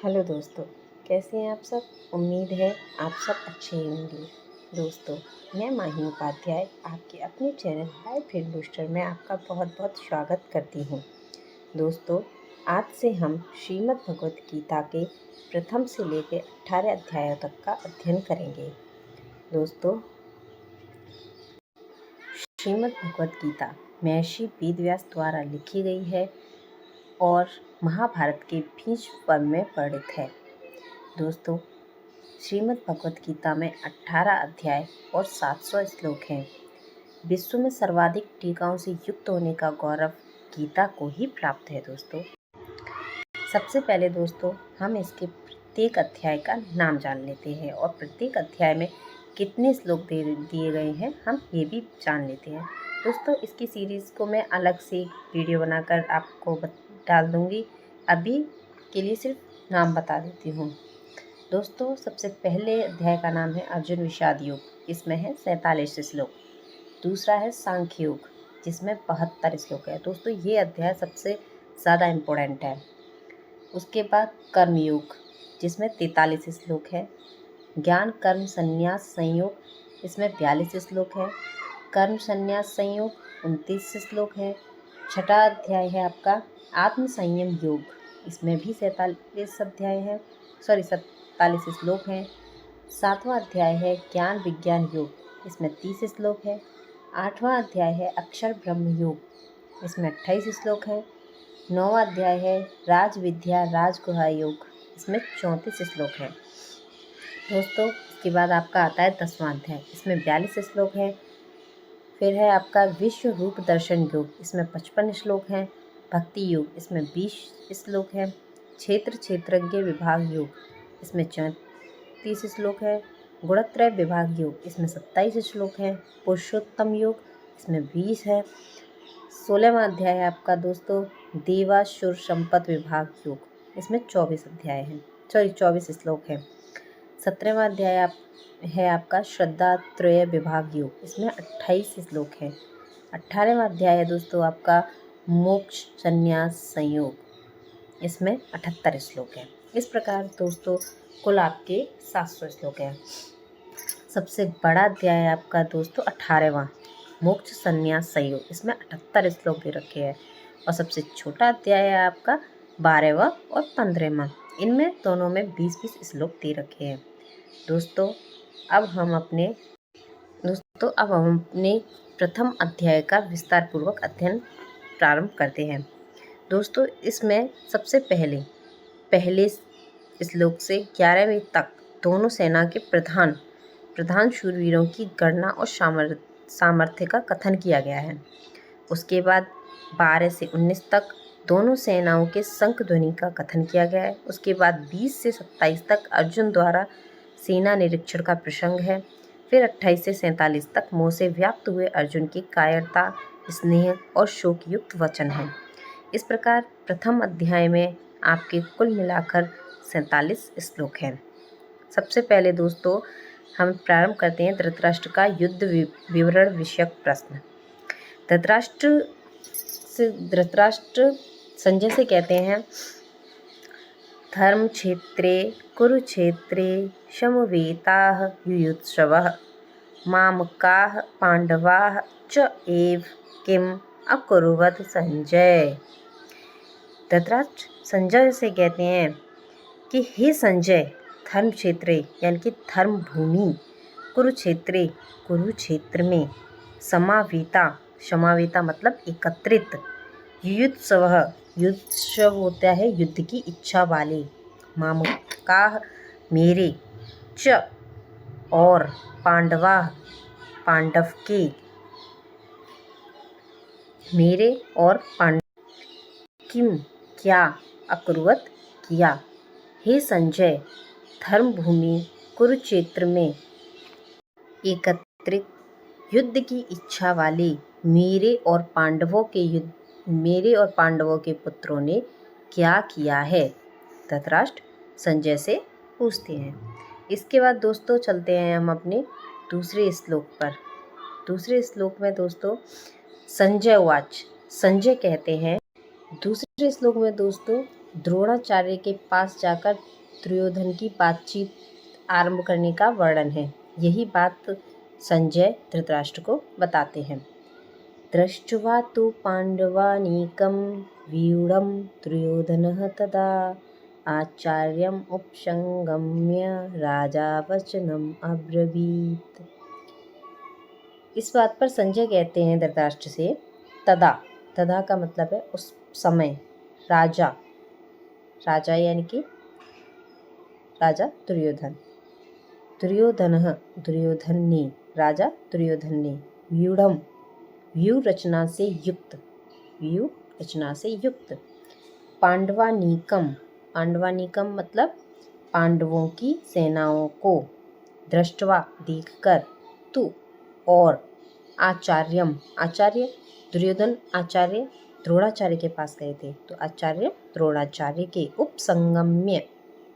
Hello दोस्तों, कैसे हैं आप सब। उम्मीद है आप सब अच्छे ही होंगे। दोस्तों, मैं माही उपाध्याय आपके अपने चैनल हाय फिल्म बूस्टर में आपका बहुत बहुत स्वागत करती हूँ। दोस्तों, आज से हम श्रीमद् भगवत गीता के प्रथम से लेकर 18 अध्यायों तक का अध्ययन करेंगे। दोस्तों, श्रीमद् भगवत गीता महर्षि वेदव्यास द्वारा लिखी गई है और महाभारत के भीष्म पर्व में वर्णित है। दोस्तों, श्रीमद् भगवत गीता में 18 अध्याय और 700 श्लोक हैं। विश्व में सर्वाधिक टीकाओं से युक्त होने का गौरव गीता को ही प्राप्त है। दोस्तों, सबसे पहले दोस्तों हम इसके प्रत्येक अध्याय का नाम जान लेते हैं और प्रत्येक अध्याय में कितने श्लोक दिए गए हैं हम ये भी जान लेते हैं। दोस्तों, इसकी सीरीज़ को मैं अलग से वीडियो बनाकर आपको डाल दूँगी। अभी के लिए सिर्फ नाम बता देती हूँ। दोस्तों, सबसे पहले अध्याय का नाम है अर्जुन विषाद योग, इसमें है 47 श्लोक। दूसरा है सांख्य योग, जिसमें 72 श्लोक है। दोस्तों, ये अध्याय सबसे ज़्यादा इम्पोर्टेंट है। उसके बाद कर्म योग, जिसमें 43 श्लोक है। ज्ञान कर्म संन्यास संयोग, इसमें 42 श्लोक है। कर्म संन्यास संयोग 29 श्लोक है। छठा अध्याय है आपका आत्म संयम योग, इसमें भी 47 अध्याय है 47 श्लोक हैं। सातवां अध्याय है ज्ञान विज्ञान योग, इसमें 30 श्लोक है। आठवां अध्याय है अक्षर ब्रह्म योग, इसमें 28 श्लोक है। नौवां अध्याय है राज विद्या राजगुहा योग, इसमें 34 श्लोक है। दोस्तों, इसके बाद आपका आता है 10वां अध्याय, इसमें 42 श्लोक है। फिर है आपका विश्व रूप दर्शन योग, इसमें 55 श्लोक हैं। भक्ति योग, इसमें 20 श्लोक है। क्षेत्र क्षेत्रज्ञ विभाग योग, इसमें 34 श्लोक है। गुणत्रय विभाग योग, इसमें 27 श्लोक है। पुरुषोत्तम योग, इसमें 20 है। 16वां अध्याय है आपका दोस्तों देवासुर संपत विभाग योग, इसमें 24 श्लोक है। 17वां अध्याय है आपका श्रद्धा त्रय विभाग योग, इसमें 28 श्लोक है। 18वां अध्याय है दोस्तों आपका मोक्ष संन्यास संयोग, इसमें 78 श्लोक है। इस प्रकार दोस्तों कुल आपके 700 श्लोक हैं। सबसे बड़ा अध्याय है आपका दोस्तों 18वां मोक्ष संन्यास संयोग, इसमें 78 श्लोक दे रखे हैं। और सबसे छोटा अध्याय है आपका 12वां और 15वां, इनमें दोनों में 20-20 श्लोक दे रखे हैं। दोस्तों, अब हम अपने प्रथम अध्याय का विस्तार पूर्वक अध्ययन प्रारंभ करते हैं। दोस्तों, इसमें सबसे पहले श्लोक से 11वें तक दोनों सेना के प्रधान शूरवीरों की गणना और सामर्थ्य का कथन किया गया है। उसके बाद 12 से 19 तक दोनों सेनाओं के शंख ध्वनि का कथन किया गया है। उसके बाद 20 से 27 तक अर्जुन द्वारा सेना निरीक्षण का प्रसंग है। फिर 28 से 47 तक मोह से व्याप्त हुए अर्जुन की कायरता, स्नेह और शोक युक्त वचन है। इस प्रकार प्रथम अध्याय में आपके कुल मिलाकर 47 श्लोक हैं। सबसे पहले दोस्तों हम प्रारंभ करते हैं धृतराष्ट्र का युद्ध विवरण विषयक प्रश्न। धृतराष्ट्र संजय से कहते हैं, धर्म क्षेत्रे कुरुक्षेत्रे समवेताः युयुत्सवः मामकाः पांडवाः च एव किम अकुर्वत संजय। धृतराष्ट्र संजय से कहते हैं कि हे संजय, धर्म क्षेत्र यानी कि धर्म भूमि, कुरुक्षेत्र में समावेता मतलब एकत्रित, युयुत्सव होता है युद्ध की इच्छा वाले, मामकाः मेरे, च और पांडव के, मेरे और पांडव, किम क्या, अकुर्वत किया। हे संजय, धर्म भूमि कुरुक्षेत्र में एकत्रित युद्ध की इच्छा वाले मेरे और पांडवों के पुत्रों ने क्या किया है, धृतराष्ट्र संजय से पूछते हैं। इसके बाद दोस्तों चलते हैं हम अपने दूसरे श्लोक पर। दूसरे श्लोक में दोस्तों संजय कहते हैं, दूसरे श्लोक में दोस्तों द्रोणाचार्य के पास जाकर दुर्योधन की बातचीत आरंभ करने का वर्णन है। यही बात संजय धृतराष्ट्र को बताते हैं। दृष्ट्वा तु पाण्डवानीकं व्यूढं दुर्योधनः तदा आचार्यम् उपसंगम्य राजा वचनम् अब्रवीत्। इस बात पर संजय कहते हैं धृतराष्ट्र से, तदा, तदा का मतलब है उस समय, राजा, राजा यानी कि राजा दुर्योधन, दुर्योधनः दुर्योधन ने, राजा दुर्योधन ने, व्यूढ़म व्यू रचना से युक्त, व्यू रचना से युक्त, पांडवानीकम, पांडवानीकम मतलब पांडवों की सेनाओं को, दृष्टवा देखकर, तु और, आचार्यम आचार्य, दुर्योधन आचार्य द्रोणाचार्य के पास गए थे, तो आचार्य द्रोणाचार्य के उपसंगम्य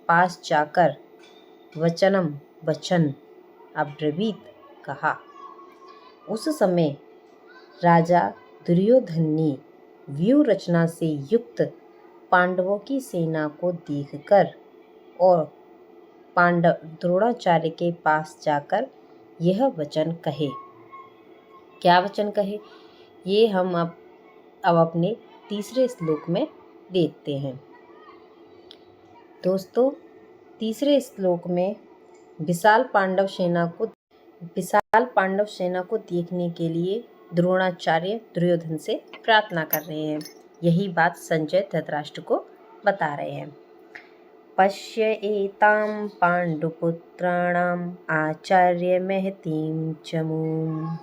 पास जाकर, वचनम वचन, अब्रवीत कहा। उस समय राजा दुर्योधन ने व्यू रचना से युक्त पांडवों की सेना को देखकर और पांडव द्रोणाचार्य के पास जाकर यह वचन कहे। क्या वचन कहे, ये हम अब अपने तीसरे श्लोक में देखते हैं। दोस्तों, तीसरे श्लोक में विशाल पांडव सेना को देखने के लिए द्रोणाचार्य दुर्योधन से प्रार्थना कर रहे हैं। यही बात संजय धृतराष्ट्र को बता रहे हैं। पश्य एतां पांडुपुत्राणाम् आचार्य महतीं चमूं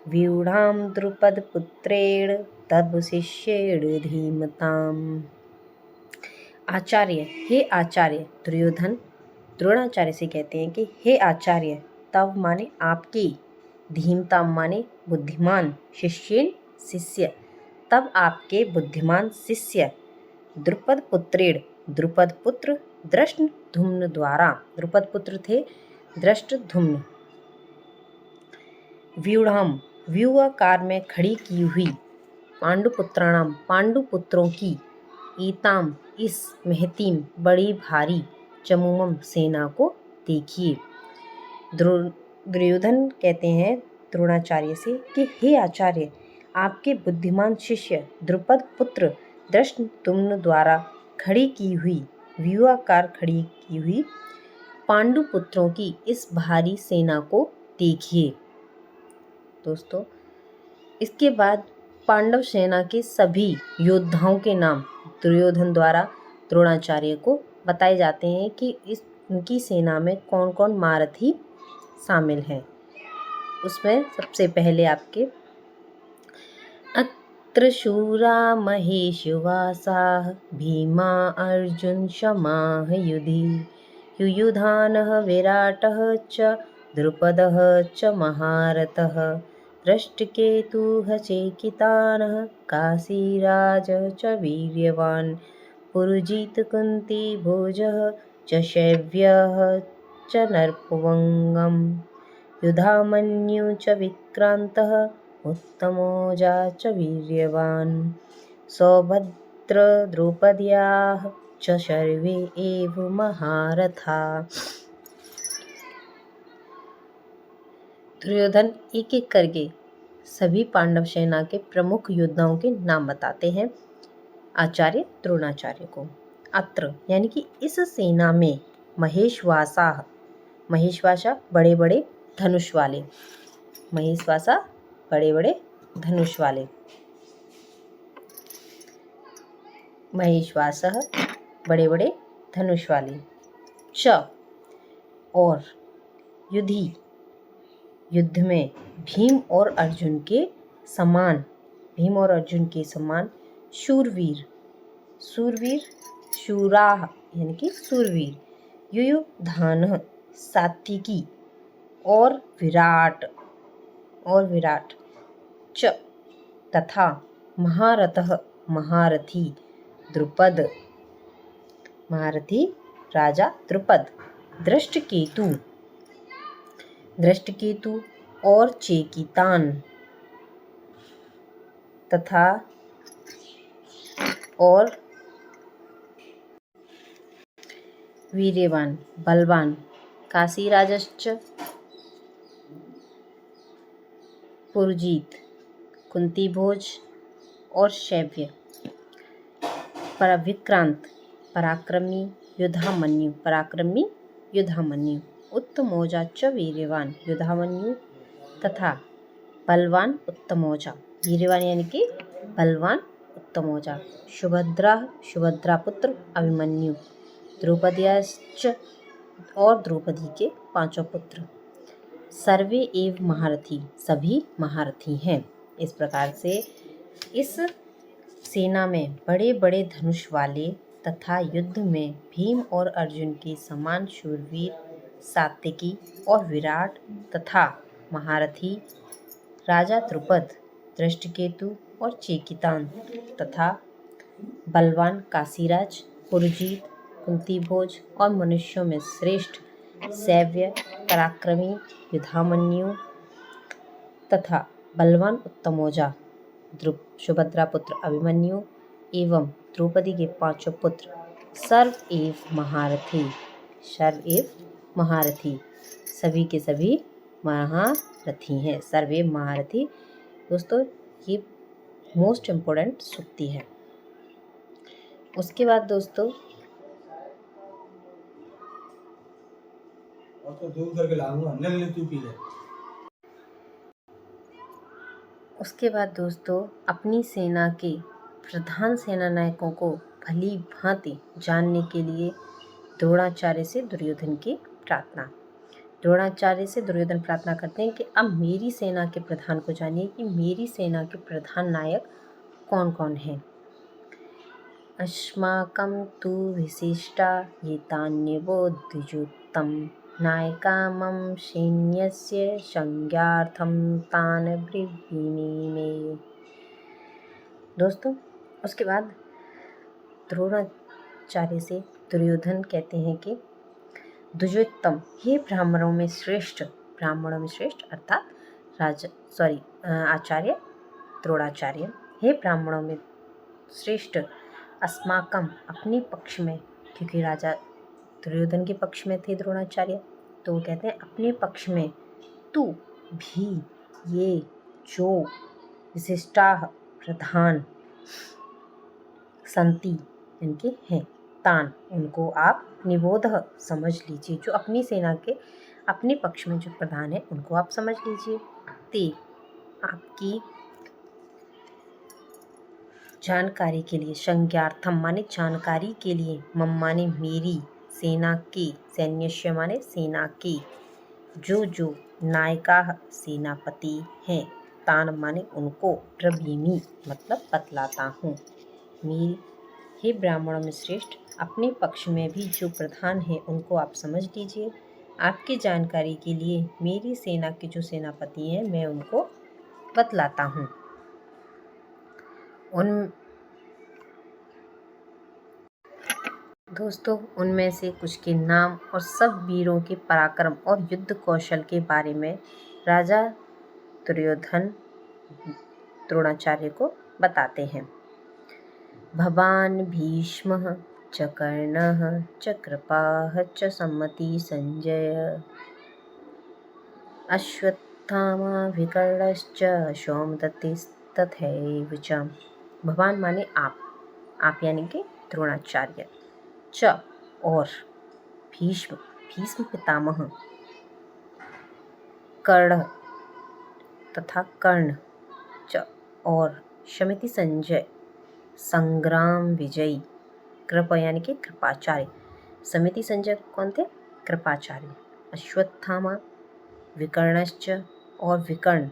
व्यूढ़ां द्रुपदपुत्रेण तद् शिष्येण धीमताम्। आचार्य, हे आचार्य, दुर्योधन द्रोणाचार्य से कहते हैं कि हे आचार्य, तव माने आपके, धीमता माने बुद्धिमान, शिष्येन शिष्य, तब आपके बुद्धिमान शिष्य, द्रुपद पुत्रेण द्रुपद पुत्र दृष्टधुम्न द्वारा, द्रुपद पुत्र थे दृष्टधुम्न, व्यूढ़म व्यू आकार में खड़ी की हुई, पांडुपुत्राणाम पांडुपुत्रों की, ईताम इस, महतीम बड़ी भारी, चमूमम सेना को देखिए। दुर्योधन कहते हैं द्रोणाचार्य से कि हे आचार्य, आपके बुद्धिमान शिष्य द्रुपद पुत्र दृष्टद्युम्न द्वारा खड़ी की हुई, व्यूहाकार खड़ी की हुई पांडुपुत्रों की इस भारी सेना को देखिए। दोस्तों, इसके बाद पांडव सेना के सभी योद्धाओं के नाम दुर्योधन द्वारा द्रोणाचार्य को बताए जाते हैं कि उनकी सेना में कौन कौन महारथी शामिल हैं। उसमें सबसे पहले आपके अत्र शूरा महेशवासाः भीमा अर्जुन शमाः युयुधानः विराटः च द्रुपदः च महारथः दृष्टकेतुः चेकितानः काशीराजः च वीर्यवान् पुरुजित कुन्ती भोजः च शैव्यः च नरपवंगम् युधामन्यु च विक्रान्तः उत्तमौजा च वीर्यवान् सौभद्र द्रौपद्याः च सर्वे एव महारथा। दुर्योधन एक एक करके सभी पांडव सेना के प्रमुख योद्धाओं के नाम बताते हैं आचार्य द्रोणाचार्य को। अत्र यानी कि इस सेना में महेशवासा, महेशवासा बड़े बड़े धनुष वाले, महेशवासा बड़े बड़े धनुष वाले, महेशवासः बड़े बड़े धनुष वाले, च और युधि युद्ध में भीम और अर्जुन के समान, भीम और अर्जुन के समान शूरवीर, सूरवीर शूराह यानी कि सूरवीर, युयुधान सात्विकी और विराट च तथा महारथः महारथी द्रुपद, महारथी राजा द्रुपद, दृष्टकेतु और चेकितान तथा और वीर्यवान बलवान काशीराजश्च पुरुजीत कुंतीभोज और शैव्य विक्रांत पराक्रमी युधामन्यु उत्तमौजा च वीर्यवान युधामन्यु तथा बलवान उत्तमौजा वीर्यवान यानी कि बलवान उत्तमौजा सुभद्रा पुत्र अभिमन्यु द्रौपदीश्च और द्रौपदी के 5 पुत्र सर्वे एव महारथी सभी महारथी हैं। इस प्रकार से इस सेना में बड़े बड़े धनुष वाले तथा युद्ध में भीम और अर्जुन के समान शूरवीर सात्विकी और विराट तथा महारथी राजा द्रुपद दृष्टिकेतु और चेकितान तथा बलवान काशीराज पुरुजीत कुंतीभोज और मनुष्यों में श्रेष्ठ शैव्य पराक्रमी युधामन्यु तथा बलवान उत्तमौजा सुभद्रा पुत्र अभिमन्यु एवं द्रौपदी के 5 पुत्र सर्व एव महारथी सभी के सभी महारथी हैं। सर्वे महारथी दोस्तों ये मोस्ट इम्पोर्टेंट सूक्ति है। उसके बाद दोस्तों अपनी सेना के प्रधान सेनानायकों को भली भांति जानने के लिए द्रोणाचार्य से दुर्योधन प्रार्थना करते हैं कि अब मेरी सेना के प्रधान को जानिए कि मेरी सेना के प्रधान नायक कौन कौन हैं। अस्माकं तु विशिष्टा एतान्यवो द्विजोत्तम नायका मम सैन्यस्य संज्ञार्थं तान् ब्रवीमि मे। दोस्तों उसके बाद द्रोणाचार्य से दुर्योधन कहते हैं कि द्विजोत्तम हे ब्राह्मणों में श्रेष्ठ अर्थात आचार्य द्रोणाचार्य हे ब्राह्मणों में श्रेष्ठ अस्माकम अपने पक्ष में, क्योंकि राजा दुर्योधन के पक्ष में थे द्रोणाचार्य, तो वो कहते हैं अपने पक्ष में तू भी ये जो विशिष्टा प्रधान संति इनके हैं तान उनको आप निबोध समझ लीजिए। जो अपनी सेना के अपने पक्ष में जो प्रधान है उनको आप समझ लीजिए। ते आपकी जानकारी के लिए, संज्ञार्थम माने जानकारी के लिए, मम माने मेरी, सेना के, सैन्यस्य माने सेना के, जो नायका सेनापति हैं, तान माने उनको, ब्रवीमि मतलब बतलाता हूँ। मेरी हे ब्राह्मणों में श्रेष्ठ अपने पक्ष में भी जो प्रधान हैं उनको आप समझ लीजिए। आपकी जानकारी के लिए मेरी सेना के जो सेनापति हैं मैं उनको बतलाता हूँ। दोस्तों उनमें से कुछ के नाम और सब वीरों के पराक्रम और युद्ध कौशल के बारे में राजा दुर्योधन द्रोणाचार्य को बताते हैं। भवान भीष्मः च कर्णः च कृपाः च सम्मति संजय अश्वत्थामा विकर्णश्च सौमदत्तिस्तथैव च। भवान माने आप यानी कि द्रोणाचार्य, च और भीष्म पितामह, कर्ण तथा कर्ण, च और शमिति संजय संग्राम विजयी, कृप यानी कि कृपाचार्य, समिति संजय कौन थे? कृपाचार्य, अश्वत्थामा विकर्णश्च और विकर्ण,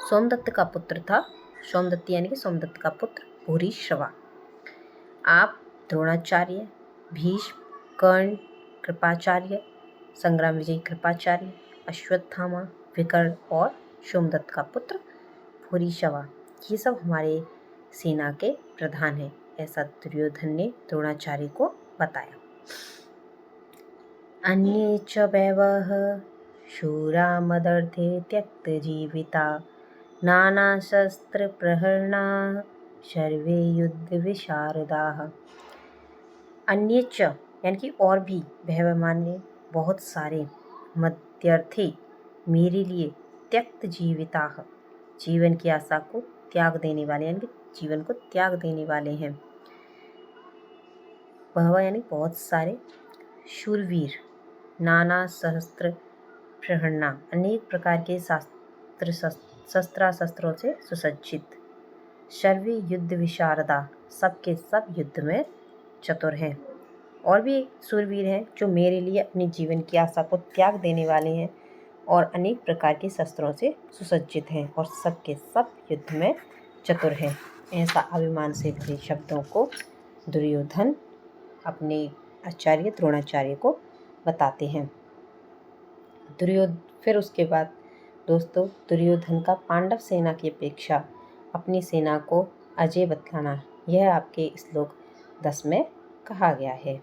सोमदत्त का पुत्र था, सोमदत्ती यानी कि सोमदत्त का पुत्र भूरिश्रवा। आप द्रोणाचार्य, भीष्म, कर्ण, कृपाचार्य, संग्राम विजयी कृपाचार्य, अश्वत्थामा, विकर्ण और सोमदत्त का पुत्र भूरिश्रवा, ये सब हमारे सेना के प्रधान हैं, ऐसा दुर्योधन ने द्रोणाचार्य को बताया। अन्ये च बहवः शूरा मदर्थे त्यक्तजीविता नानाशस्त्रप्रहरणाः सर्वे युद्धविशारदाः। अन्य च यानी कि और भी बहव माने बहुत सारे मध्यर्थे मेरे लिए त्यक्त जीविता जीवन की आशा को त्याग देने वाले यानी कि जीवन को त्याग देने वाले हैं। बहव यानी बहुत सारे शूरवीर नाना सहस्त्र प्रहरणा अनेक प्रकार के शस्त्रों से सुसज्जित सर्वे युद्ध विशारदा सबके सब युद्ध में चतुर हैं। और भी शूरवीर हैं जो मेरे लिए अपने जीवन की आशा को त्याग देने वाले हैं और अनेक प्रकार के शस्त्रों से सुसज्जित हैं और सबके सब युद्ध में चतुर हैं। ऐसा अभिमान से भरे शब्दों को दुर्योधन अपने आचार्य द्रोणाचार्य को बताते हैं। फिर उसके बाद दोस्तों दुर्योधन का पांडव सेना की अपेक्षा अपनी सेना को अजय बतलाना यह आपके श्लोक 10 में कहा गया है।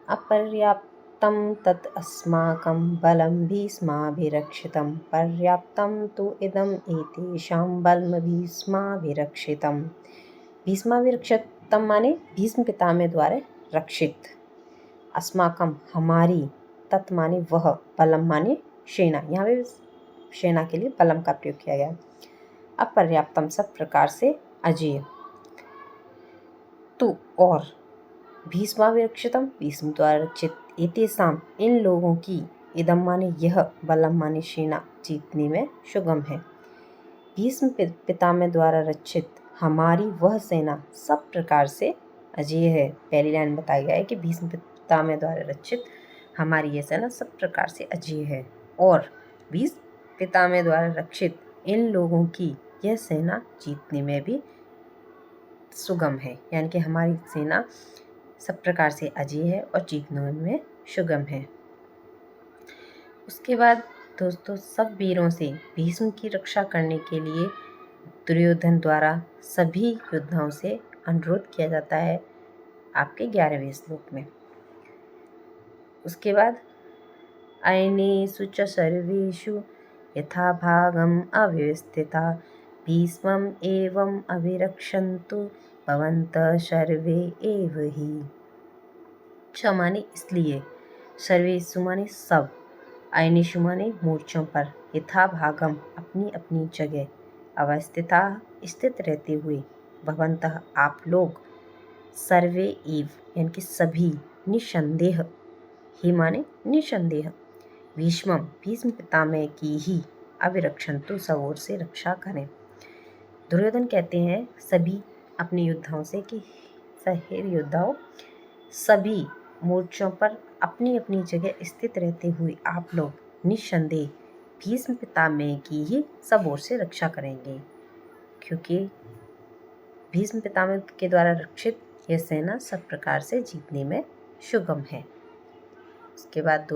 अपर्याप्तं तत् अस्माकं बलं भीष्माभिरक्षितं पर्याप्तं तु इदम् एतेषां बलं भीष्माभिरक्षितं। भीष्माभिरक्षितं माने भीष्म पितामह द्वारा रक्षित, अस्माकं हमारी, तत् माने वह, बलम माने सेना, यहाँ पे सेना के लिए बलम का प्रयोग किया गया। अपर्याप्तम सब प्रकार से अजेय, तु और भीष्माभिरक्षितम भीष्म द्वारा रक्षित, एतेषाम इन लोगों की, इदम माने यह, बलम माने सेना जीतने में सुगम है। भीष्म पितामह द्वारा रक्षित हमारी वह सेना सब प्रकार से अजेय है। पहली लाइन बताया गया है कि भीष्म पितामह द्वारा रक्षित हमारी यह सेना सब प्रकार से अजेय है और भीष्म पितामह द्वारा रक्षित इन लोगों की यह सेना जीतने में भी सुगम है, यानी कि हमारी सेना सब प्रकार से अजेय है और जीतने में सुगम है। उसके बाद दोस्तों सब वीरों से भीष्म की रक्षा करने के लिए दुर्योधन द्वारा सभी योद्धाओं से अनुरोध किया जाता है आपके 11वें श्लोक में। उसके बाद अयनेषु च सर्वेषु यथा भागम अव्यवस्थिता भीष्मम् एवं अभिरक्षन्तु भवन्तः सर्वे एव ही। च माने इसलिए, सर्वेषु माने सब, अयनेषु माने मोर्चों पर, यथा भागम अपनी अपनी जगह, अवस्थिता स्थित रहते हुए, भवन्तः आप लोग, सर्वे एव यानी कि सभी, निसंदेह, ही माने निसंदेह, भीष्मम भीष्म पितामह की ही, अभिरक्षन्तु सब ओर से रक्षा करें। दुर्योधन कहते हैं सभी अपने योद्धाओं से कि सहेर योद्धाओं, सभी मोर्चों पर अपनी अपनी जगह स्थित रहते हुए आप लोग निस्संदेह भीष्म पितामह की ही सब ओर से रक्षा करेंगे, क्योंकि भीष्म पितामह के द्वारा रक्षित यह सेना सब प्रकार से जीतने में सुगम है। उसके बाद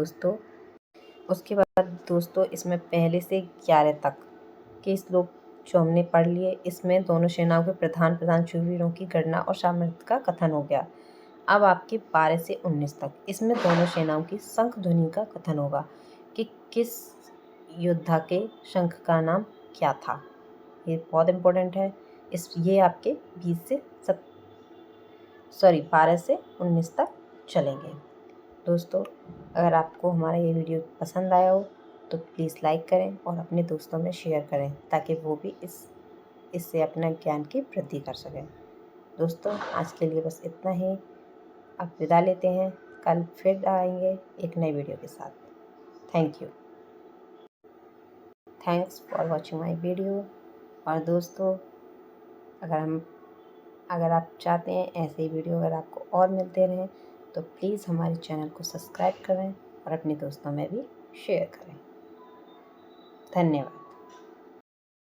दोस्तों इसमें पहले से 11 तक के श्लोक जो हमने पढ़ लिए, इसमें दोनों सेनाओं के प्रधान शूरवीरों की गणना और सामर्थ्य का कथन हो गया। अब आपके 12 से 19 तक इसमें दोनों सेनाओं की शंख ध्वनि का कथन होगा कि किस योद्धा के शंख का नाम क्या था। ये बहुत इम्पोर्टेंट है। ये आपके 12 से 19 तक चलेंगे। दोस्तों अगर आपको हमारा ये वीडियो पसंद आया हो तो प्लीज़ लाइक करें और अपने दोस्तों में शेयर करें ताकि वो भी इससे अपना ज्ञान की वृद्धि कर सकें। दोस्तों आज के लिए बस इतना ही। अब विदा लेते हैं, कल फिर आएंगे एक नई वीडियो के साथ। Thanks for watching my video. और दोस्तों अगर आप चाहते हैं ऐसे ही वीडियो अगर आपको और मिलते रहें तो प्लीज़ हमारे चैनल को सब्सक्राइब करें और अपने दोस्तों में भी शेयर करें। धन्यवाद।